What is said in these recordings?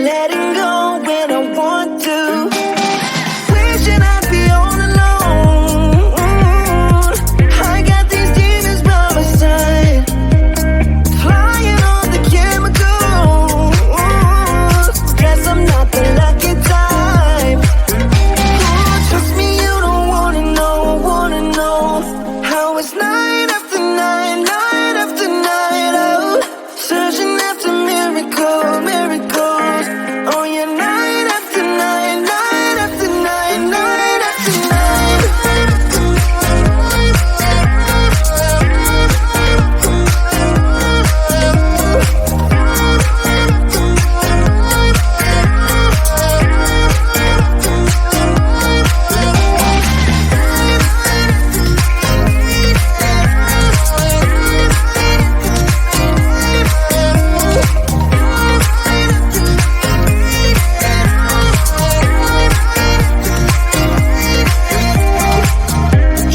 letting go when I want to. Wishing I'd be all alone. I got these demons by my side, flying on the chemicals. Guess I'm not the lucky type. Ooh, trust me, you don't wanna know how it's night after night, night after night. Oh, searching after miracles. Oh yeah, night after night, night after night, night after night.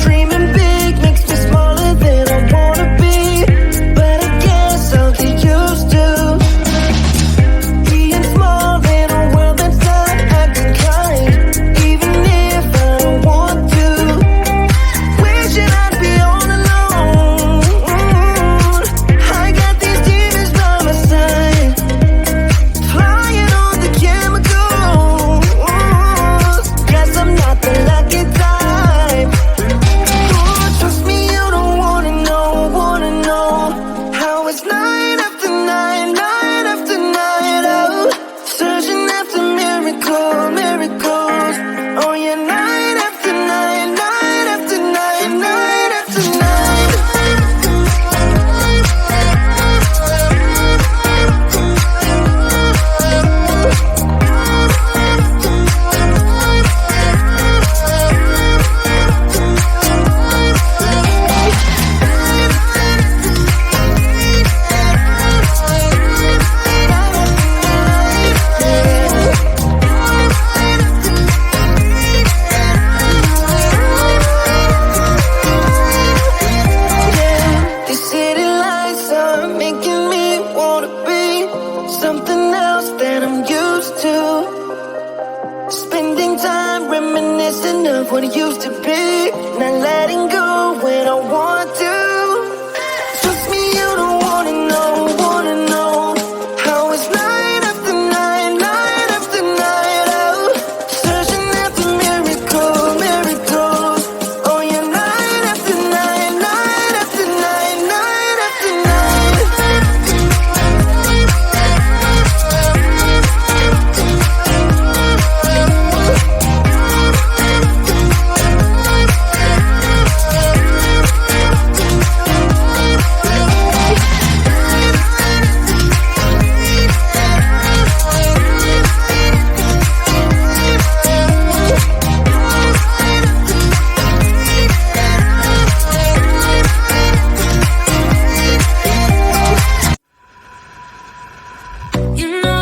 Dreaming big makes me smaller than I wanna be, but I guess I'll get used to being small in a world that's not acting kind, even if I don't want to. Wishing I'd be all alone. I got these demons by my side, flying on the chemicals. Guess I'm not the lucky type. Ooh, trust me, you don't wanna know how it's night after night, night after night. Oh, searching after miracles. Oh yeah, night after night, night after night, night after night. These city lights are making me wanna be something else than I'm used to. Spending time reminiscing of what it used to be, not letting go when I want to. Trust me, you don't wanna know how it's night after night, night after night. Oh, searching after miracles. Oh yeah, night after night, night after night, night after night. You know